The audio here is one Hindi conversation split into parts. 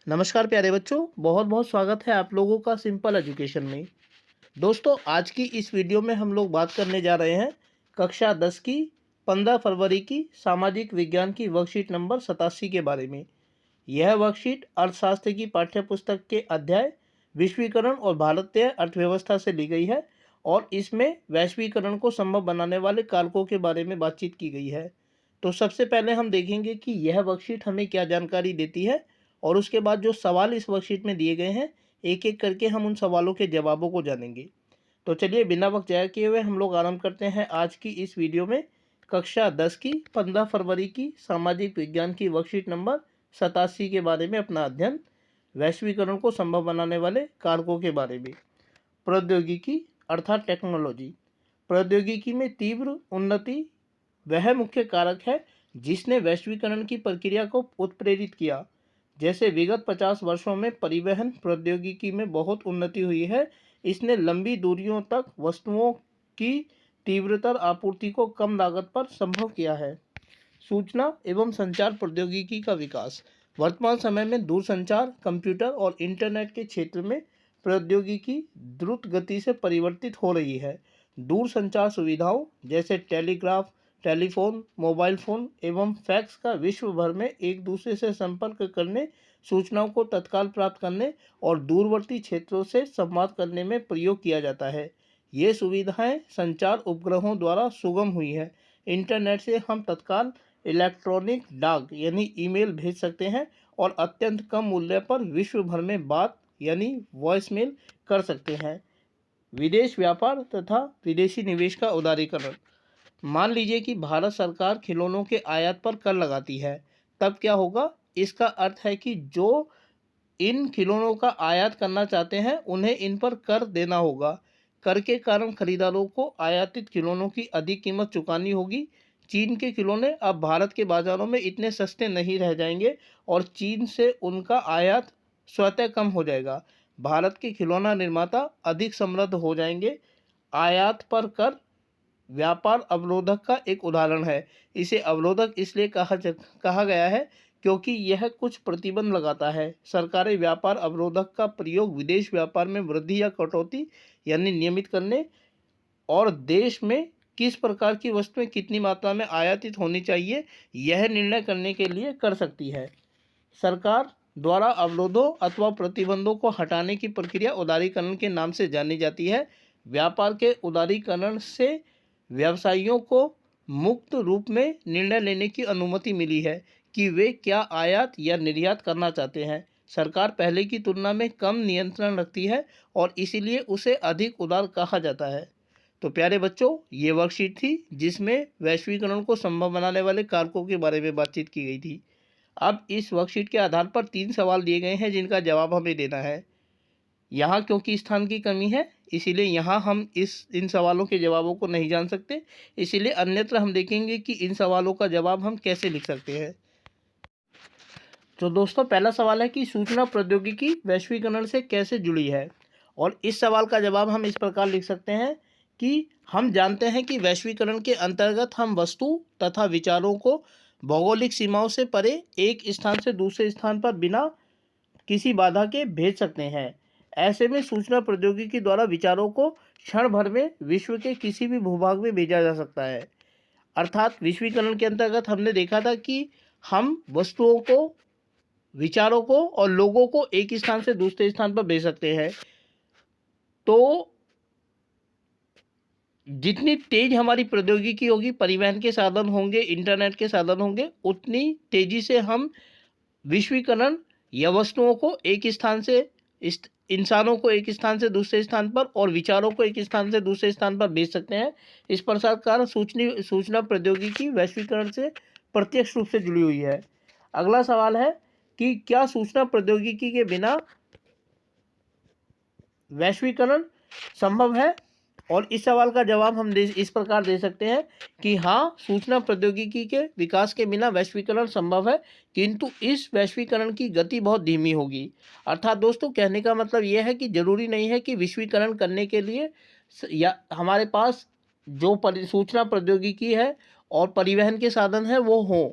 नमस्कार प्यारे बच्चों, बहुत बहुत स्वागत है आप लोगों का सिंपल एजुकेशन में। दोस्तों, आज की इस वीडियो में हम लोग बात करने जा रहे हैं कक्षा 10 की 15 फरवरी की सामाजिक विज्ञान की वर्कशीट नंबर 87 के बारे में। यह वर्कशीट अर्थशास्त्र की पाठ्यपुस्तक के अध्याय विश्वीकरण और भारतीय अर्थव्यवस्था से ली गई है और इसमें वैश्वीकरण को संभव बनाने वाले कारकों के बारे में बातचीत की गई है। तो सबसे पहले हम देखेंगे कि यह वर्कशीट हमें क्या जानकारी देती है और उसके बाद जो सवाल इस वर्कशीट में दिए गए हैं, एक एक करके हम उन सवालों के जवाबों को जानेंगे। तो चलिए बिना वक्त जाया किए हुए हम लोग आरंभ करते हैं आज की इस वीडियो में कक्षा 10 की 15 फरवरी की सामाजिक विज्ञान की वर्कशीट नंबर 87 के बारे में अपना अध्ययन, वैश्वीकरण को संभव बनाने वाले कारकों के बारे में। प्रौद्योगिकी अर्थात टेक्नोलॉजी। प्रौद्योगिकी में तीव्र उन्नति वह मुख्य कारक है जिसने वैश्वीकरण की प्रक्रिया को उत्प्रेरित किया। जैसे विगत 50 वर्षों में परिवहन प्रौद्योगिकी में बहुत उन्नति हुई है। इसने लंबी दूरियों तक वस्तुओं की तीव्रतर आपूर्ति को कम लागत पर संभव किया है। सूचना एवं संचार प्रौद्योगिकी का विकास। वर्तमान समय में दूरसंचार, कंप्यूटर और इंटरनेट के क्षेत्र में प्रौद्योगिकी द्रुत गति से परिवर्तित हो रही है। दूरसंचार सुविधाओं जैसे टेलीग्राफ, टेलीफोन, मोबाइल फ़ोन एवं फैक्स का विश्व भर में एक दूसरे से संपर्क करने, सूचनाओं को तत्काल प्राप्त करने और दूरवर्ती क्षेत्रों से संवाद करने में प्रयोग किया जाता है। ये सुविधाएं संचार उपग्रहों द्वारा सुगम हुई है। इंटरनेट से हम तत्काल इलेक्ट्रॉनिक डाक यानी ईमेल भेज सकते हैं और अत्यंत कम मूल्य पर विश्व भर में बात यानी वॉइसमेल कर सकते हैं। विदेश व्यापार तथा विदेशी निवेश का उदारीकरण। मान लीजिए कि भारत सरकार खिलौनों के आयात पर कर लगाती है, तब क्या होगा? इसका अर्थ है कि जो इन खिलौनों का आयात करना चाहते हैं उन्हें इन पर कर देना होगा। कर के कारण खरीदारों को आयातित खिलौनों की अधिक कीमत चुकानी होगी। चीन के खिलौने अब भारत के बाज़ारों में इतने सस्ते नहीं रह जाएंगे और चीन से उनका आयात स्वतः कम हो जाएगा। भारत के खिलौना निर्माता अधिक समृद्ध हो जाएंगे। आयात पर कर व्यापार अवरोधक का एक उदाहरण है। इसे अवरोधक इसलिए कहा गया है क्योंकि यह कुछ प्रतिबंध लगाता है। सरकारें व्यापार अवरोधक का प्रयोग विदेश व्यापार में वृद्धि या कटौती यानी नियमित करने और देश में किस प्रकार की वस्तुएं कितनी मात्रा में आयातित होनी चाहिए यह निर्णय करने के लिए कर सकती है। सरकार द्वारा अवरोधों अथवा प्रतिबंधों को हटाने की प्रक्रिया उदारीकरण के नाम से जानी जाती है। व्यापार के उदारीकरण से व्यवसायियों को मुक्त रूप में निर्णय लेने की अनुमति मिली है कि वे क्या आयात या निर्यात करना चाहते हैं। सरकार पहले की तुलना में कम नियंत्रण रखती है और इसीलिए उसे अधिक उदार कहा जाता है। तो प्यारे बच्चों, ये वर्कशीट थी जिसमें वैश्वीकरण को संभव बनाने वाले कारकों के बारे में बातचीत की गई थी। अब इस वर्कशीट के आधार पर 3 सवाल दिए गए हैं जिनका जवाब हमें देना है। यहाँ क्योंकि स्थान की कमी है इसीलिए यहाँ हम इन सवालों के जवाबों को नहीं जान सकते, इसीलिए अन्यत्र हम देखेंगे कि इन सवालों का जवाब हम कैसे लिख सकते हैं। तो दोस्तों, पहला सवाल है कि सूचना प्रौद्योगिकी वैश्वीकरण से कैसे जुड़ी है, और इस सवाल का जवाब हम इस प्रकार लिख सकते हैं कि हम जानते हैं कि वैश्वीकरण के अंतर्गत हम वस्तु तथा विचारों को भौगोलिक सीमाओं से परे एक स्थान से दूसरे स्थान पर बिना किसी बाधा के भेज सकते हैं। ऐसे में सूचना प्रौद्योगिकी द्वारा विचारों को क्षण भर में विश्व के किसी भी भूभाग में भेजा जा सकता है। अर्थात वैश्वीकरण के अंतर्गत हमने देखा था कि हम वस्तुओं को, विचारों को और लोगों को एक स्थान से दूसरे स्थान पर भेज सकते हैं। तो जितनी तेज हमारी प्रौद्योगिकी होगी, परिवहन के साधन होंगे, इंटरनेट के साधन होंगे, उतनी तेजी से हम विश्वीकरण या वस्तुओं को एक स्थान से, इंसानों को एक स्थान से दूसरे स्थान पर और विचारों को एक स्थान से दूसरे स्थान पर भेज सकते हैं। इस प्रकार सूचना प्रौद्योगिकी वैश्वीकरण से प्रत्यक्ष रूप से जुड़ी हुई है। अगला सवाल है कि क्या सूचना प्रौद्योगिकी के बिना वैश्वीकरण संभव है, और इस सवाल का जवाब हम इस प्रकार दे सकते हैं कि हाँ, सूचना प्रौद्योगिकी के विकास के बिना वैश्वीकरण संभव है, किंतु इस वैश्वीकरण की गति बहुत धीमी होगी। अर्थात दोस्तों, कहने का मतलब यह है कि जरूरी नहीं है कि वैश्वीकरण करने के लिए या हमारे पास जो सूचना प्रौद्योगिकी है और परिवहन के साधन है वो हों,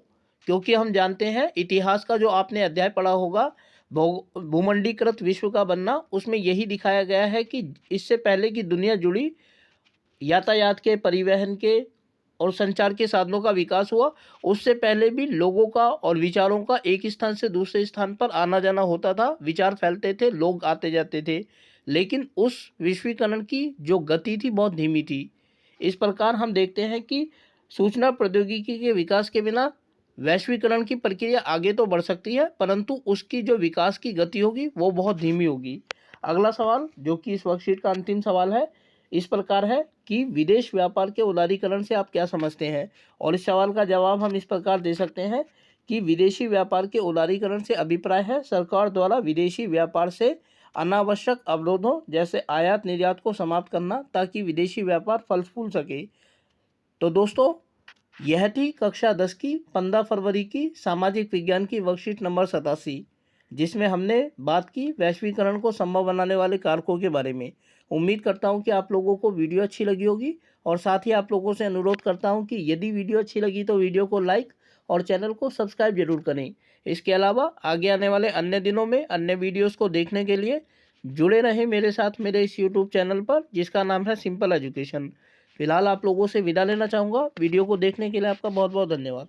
क्योंकि हम जानते हैं इतिहास का जो आपने अध्याय पढ़ा होगा, भूमंडीकृत विश्व का बनना, उसमें यही दिखाया गया है कि इससे पहले की दुनिया जुड़ी, यातायात के, परिवहन के और संचार के साधनों का विकास हुआ, उससे पहले भी लोगों का और विचारों का एक स्थान से दूसरे स्थान पर आना जाना होता था, विचार फैलते थे, लोग आते जाते थे, लेकिन उस विश्वीकरण की जो गति थी बहुत धीमी थी। इस प्रकार हम देखते हैं कि सूचना प्रौद्योगिकी के विकास के बिना वैश्वीकरण की प्रक्रिया आगे तो बढ़ सकती है, परंतु उसकी जो विकास की गति होगी वो बहुत धीमी होगी। अगला सवाल, जो कि इस वर्कशीट का अंतिम सवाल है, इस प्रकार है कि विदेश व्यापार के उदारीकरण से आप क्या समझते हैं? और इस सवाल का जवाब हम इस प्रकार दे सकते हैं कि विदेशी व्यापार के उदारीकरण से अभिप्राय है सरकार द्वारा विदेशी व्यापार से अनावश्यक अवरोधों जैसे आयात निर्यात को समाप्त करना, ताकि विदेशी व्यापार फल फूल सके। तो दोस्तों, यह थी कक्षा 10 की 15 फरवरी की सामाजिक विज्ञान की वर्कशीट नंबर 87, जिसमें हमने बात की वैश्वीकरण को संभव बनाने वाले कारकों के बारे में। उम्मीद करता हूं कि आप लोगों को वीडियो अच्छी लगी होगी, और साथ ही आप लोगों से अनुरोध करता हूं कि यदि वीडियो अच्छी लगी तो वीडियो को लाइक और चैनल को सब्सक्राइब जरूर करें। इसके अलावा आगे आने वाले अन्य दिनों में अन्य वीडियोज़ को देखने के लिए जुड़े रहें मेरे साथ मेरे इस यूट्यूब चैनल पर, जिसका नाम है सिंपल एजुकेशन। फिलहाल आप लोगों से विदा लेना चाहूँगा। वीडियो को देखने के लिए आपका बहुत बहुत धन्यवाद।